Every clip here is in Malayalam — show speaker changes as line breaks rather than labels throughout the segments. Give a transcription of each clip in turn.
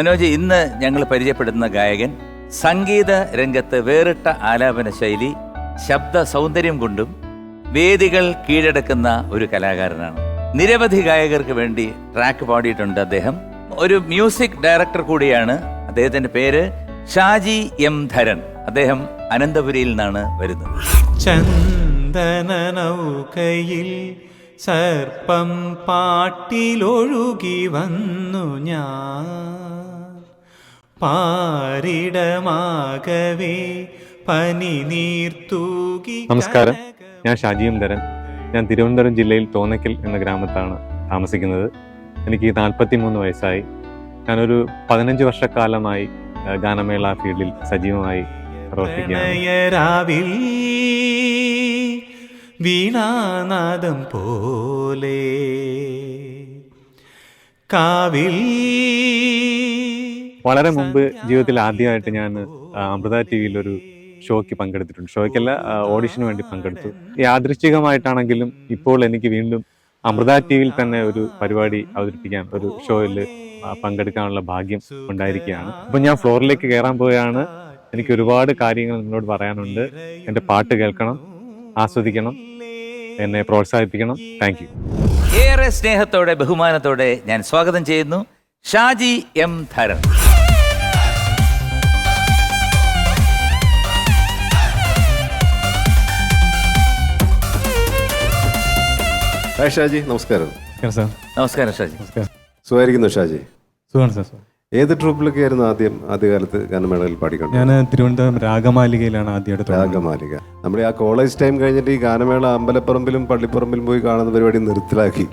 മനോജ്, ഇന്ന് ഞങ്ങൾ പരിചയപ്പെടുന്ന ഗായകൻ സംഗീത രംഗത്ത് വേറിട്ട ആലാപന ശൈലി, ശബ്ദ സൗന്ദര്യം കൊണ്ടും വേദികൾ കീഴടക്കുന്ന ഒരു കലാകാരനാണ്. നിരവധി ഗായകർക്ക് വേണ്ടി ട്രാക്ക് പാടിയിട്ടുണ്ട് അദ്ദേഹം. ഒരു മ്യൂസിക് ഡയറക്ടർ കൂടിയാണ്. അദ്ദേഹത്തിന്റെ പേര് ഷാജി എം ധരൻ. അദ്ദേഹം അനന്തപുരിയിൽ നിന്നാണ് വരുന്നത്.
ചന്ദനനൗകയിൽ സർപ്പം പാട്ടിലൊഴുകി വന്നു ഞാൻ, പാരിടമാകവേ പനി നീർത്തൂകി.
നമസ്കാരം, ഞാൻ ഷാജി എം ധരൻ. ഞാൻ തിരുവനന്തപുരം ജില്ലയിൽ തോന്നയ്ക്കൽ എന്ന ഗ്രാമത്താണ് താമസിക്കുന്നത്. എനിക്ക് 43 വയസ്സായി. ഞാനൊരു 15 വർഷക്കാലമായി ഗാനമേള ഫീൽഡിൽ സജീവമായി പ്രവർത്തിക്കുകയാണ്.
വീണാനാദം പോലെ കാവിൽ.
വളരെ മുമ്പ് ജീവിതത്തിൽ ആദ്യമായിട്ട് ഞാൻ അമൃത ടിവിയിൽ ഒരു ഷോയ്ക്ക് പങ്കെടുത്തിട്ടുണ്ട്. ഷോയ്ക്കല്ല, ഓഡിഷന് വേണ്ടി പങ്കെടുത്തു. യാദൃശ്ചികമായിട്ടാണെങ്കിലും ഇപ്പോൾ എനിക്ക് വീണ്ടും അമൃത ടിവിയിൽ തന്നെ ഒരു പരിപാടി അവതരിപ്പിക്കാൻ, ഒരു ഷോയിൽ പങ്കെടുക്കാനുള്ള ഭാഗ്യം ഉണ്ടായിരിക്കുകയാണ്. അപ്പം ഞാൻ ഫ്ലോറിലേക്ക് കയറാൻ പോവുകയാണ്. എനിക്ക് ഒരുപാട് കാര്യങ്ങൾ നിങ്ങളോട് പറയാനുണ്ട്. എൻ്റെ പാട്ട് കേൾക്കണം, ആസ്വദിക്കണം, എന്നെ പ്രോത്സാഹിപ്പിക്കണം. Thank you.
ഏറെ സ്നേഹത്തോടെ ബഹുമാനത്തോടെ ഞാൻ സ്വാഗതം ചെയ്യുന്നു ഷാജി എം ധരൻ.
ഹായ് ഷാജി, നമസ്കാരം.
നമസ്കാരം ഷാജി.
സുഖമായിരിക്കുന്നു ഷാജി?
സുഖമാണ് സാർ.
ഏത് ട്രൂപ്പിലൊക്കെ ആയിരുന്നു ആദ്യകാലത്ത് ഗാനമേളയിൽ പാടിക്കൊണ്ട്?
ഞാൻ തിരുവനന്തപുരം രാഗമാലികയിലാണ് ആദ്യമായിട്ട്.
രാഗമാലിക. നമ്മുടെ ആ കോളേജ് ടൈം കഴിഞ്ഞിട്ട് ഈ ഗാനമേള അമ്പലപ്പറമ്പിലും പള്ളിപ്പറമ്പിലും പോയി കാണുന്ന പരിപാടി നിർത്തലാക്കി.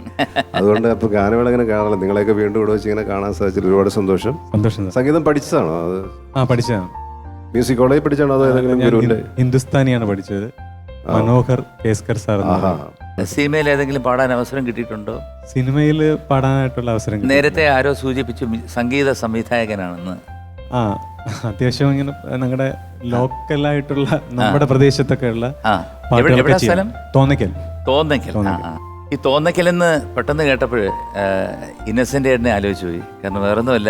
അതുകൊണ്ട് അപ്പോൾ ഗാനമേള ഇങ്ങനെ കാണാമല്ലോ. നിങ്ങളെയൊക്കെ വീണ്ടും ഇവിടെ വെച്ച് ഇങ്ങനെ കാണാൻ സാധിച്ചതിൽ ഒരുപാട് സന്തോഷം.
സംഗീതം
പഠിച്ചതാണോ? അത്
പഠിച്ചതാണ്.
മ്യൂസിക് കോളേജിൽ പഠിച്ചാണോ അതോ ഏതെങ്കിലും ഗുരുവിന്റെ?
ഹിന്ദുസ്ഥാനിയാണ് പഠിച്ചത്. മനോഹർ കേസ്കർ സാർ.
സിനിമയിൽ ഏതെങ്കിലും പാടാൻ അവസരം കിട്ടിയിട്ടുണ്ടോ?
സിനിമയിൽ പാടാനായിട്ടുള്ള അവസരം
നേരത്തെ ആരോ സൂചിപ്പിച്ചു സംഗീത സംവിധായകനാണെന്ന്.
അത്യാവശ്യം ഇങ്ങനെ ഞങ്ങളുടെ ലോക്കലായിട്ടുള്ള നമ്മുടെ പ്രദേശത്തൊക്കെ ഉള്ള തോന്നയ്ക്കൽ.
ഈ തോന്നയ്ക്കൽ എന്ന് പെട്ടെന്ന് കേട്ടപ്പോൾ ഇന്നസെന്റ് ഏട്ടനെ ആലോചിച്ചു പോയി. കാരണം വേറൊന്നുമല്ല,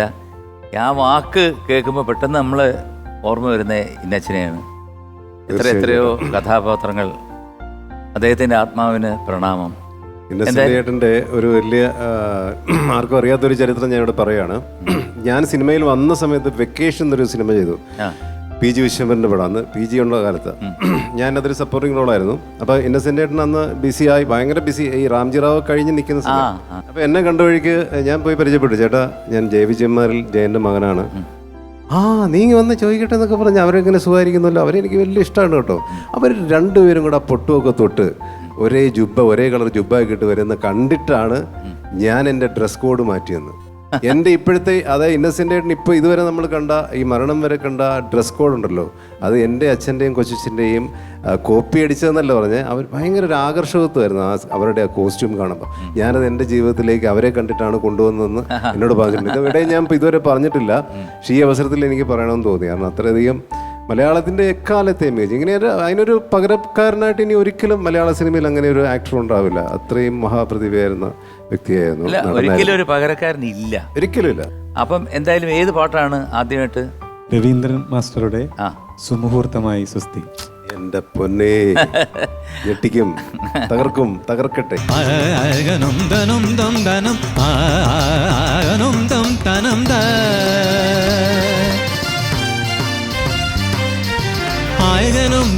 ആ വാക്ക് കേൾക്കുമ്പോൾ പെട്ടെന്ന് നമ്മൾ ഓർമ്മ വരുന്ന ഇന്നച്ചനെയാണ്. എത്രയോ കഥാപാത്രങ്ങൾ. അദ്ദേഹത്തിന്റെ ആത്മാവിന് പ്രണാമം.
ഇന്നസെന്റേട്ടൻ്റെ ഒരു വലിയ ആർക്കും അറിയാത്തൊരു ചരിത്രം ഞാൻ ഇവിടെ പറയുകയാണ്. ഞാൻ സിനിമയിൽ വന്ന സമയത്ത് വെക്കേഷൻ എന്നൊരു സിനിമ ചെയ്തു. PG വിശ്വംഭരൻ്റെ പടം. അന്ന് PG ഉള്ള കാലത്ത് ഞാനതൊരു സപ്പോർട്ടിംഗ് റോളായിരുന്നു. അപ്പോൾ ഇന്നസെന്റേട്ടൻ അന്ന് ബിസിയായി, ഭയങ്കര ബിസി. ഈ റാംജി റാവ് കഴിഞ്ഞ് നിൽക്കുന്ന സമയം. അപ്പോൾ എന്നെ കണ്ട വഴിക്ക് ഞാൻ പോയി പരിചയപ്പെട്ടു. ചേട്ടാ, ഞാൻ ജയവിജയന്മാരിൽ ജയൻ്റെ മകനാണ്. നീ വന്ന് ചോദിക്കട്ടെ എന്നൊക്കെ പറഞ്ഞ് അവരെങ്ങനെ സുഖമായിരിക്കുമല്ലോ. അവരെനിക്ക് വലിയ ഇഷ്ടമാണ് കേട്ടോ. അവർ രണ്ടുപേരും കൂടെ ആ പൊട്ടുമൊക്കെ തൊട്ട് ഒരേ കളർ ജുബ്ബ ഇട്ട് വരുന്ന കണ്ടിട്ടാണ് ഞാൻ എൻ്റെ ഡ്രസ് കോഡ് മാറ്റിയെന്ന്. എൻ്റെ ഇപ്പോഴത്തെ, അതായത് ഇന്നസെൻ്റേട്ടൻ ഇപ്പോൾ ഇതുവരെ നമ്മൾ കണ്ട ഈ മരണം വരെ കണ്ട ഡ്രസ് കോഡ് ഉണ്ടല്ലോ, അത് എൻ്റെ അച്ഛൻ്റെയും കൊച്ചച്ഛൻ്റെയും കോപ്പി അടിച്ചതെന്നല്ല പറഞ്ഞ്. അവർ ഭയങ്കര ഒരു ആകർഷകത്വമായിരുന്നു അവരുടെ ആ കോസ്റ്റ്യൂം കാണുമ്പോൾ. ഞാനത് എൻ്റെ ജീവിതത്തിലേക്ക് അവരെ കണ്ടിട്ടാണ് കൊണ്ടുവന്നതെന്ന് എന്നോട് പറഞ്ഞിട്ടുണ്ട്. ഇവിടെ ഞാൻ ഇതുവരെ പറഞ്ഞിട്ടില്ല. പക്ഷേ ഈ അവസരത്തിൽ എനിക്ക് പറയണമെന്ന് തോന്നി. കാരണം അത്രയധികം മലയാളത്തിൻ്റെ എക്കാലത്തെ ഇമേജ് ഇങ്ങനെ അതിനൊരു പകരക്കാരനായിട്ട് ഇനി ഒരിക്കലും മലയാള സിനിമയിൽ അങ്ങനെ ഒരു ആക്ടർ ഉണ്ടാവില്ല. അത്രയും മഹാപ്രതിഭയായിരുന്ന വ്യക്തിയായിരുന്നു.
ഒരിക്കലും ഒരു പകരക്കാരനില്ല, ഒരിക്കലും ഇല്ല. അപ്പം എന്തായാലും ഏത് പാട്ടാണ് ആദ്യമായിട്ട്?
രവീന്ദ്രൻ മാസ്റ്ററുടെ സുമുഹൂർത്തമായി സ്വസ്തി.
എന്റെ പൊന്നേ, ഞെട്ടിക്കും, തകർക്കും, തകർക്കട്ടെ.
ആയകനും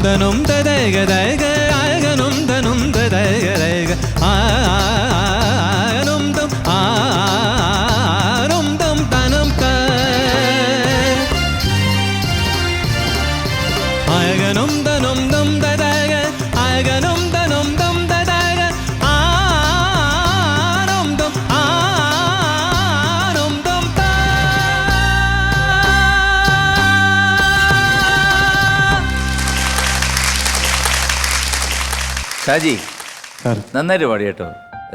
ധനം തദൈക ദൈക, ആയകനും ധനം തദൈക ദൈക, ആയകനും തം ആരും തം തനം ക, ആയകനും ധനം തം തദൈക, ആയകനും ധനം തം തദൈക, ആരും തം ത.
ഷാജി, നന്നായിട്ട് പാടി കേട്ടോ.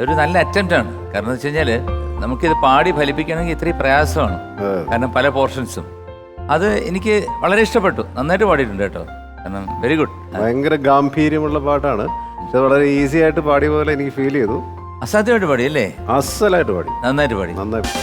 ഒരു നല്ല അറ്റംപ്റ്റ് ആണ്. കാരണം എന്ന് വെച്ച് കഴിഞ്ഞാല് നമുക്കിത് പാടി ഫലിപ്പിക്കണമെങ്കിൽ ഇത്രയും പ്രയാസമാണ്. കാരണം പല പോർഷൻസും. അത് എനിക്ക് വളരെ ഇഷ്ടപ്പെട്ടു. നന്നായിട്ട് പാടിയിട്ടുണ്ട് കേട്ടോ. കാരണം വെരി ഗുഡ്.
ഭയങ്കര ഗാംഭീര്യമുള്ള പാട്ടാണ്. പക്ഷെ വളരെ ഈസി ആയിട്ട് പാടിയ പോലെ എനിക്ക് ഫീൽ ചെയ്തു.
അസാധ്യമായിട്ട് പാടി അല്ലേ?
അസലായിട്ട് പാടി,
നന്നായിട്ട് പാടി.
നന്നായിട്ട്.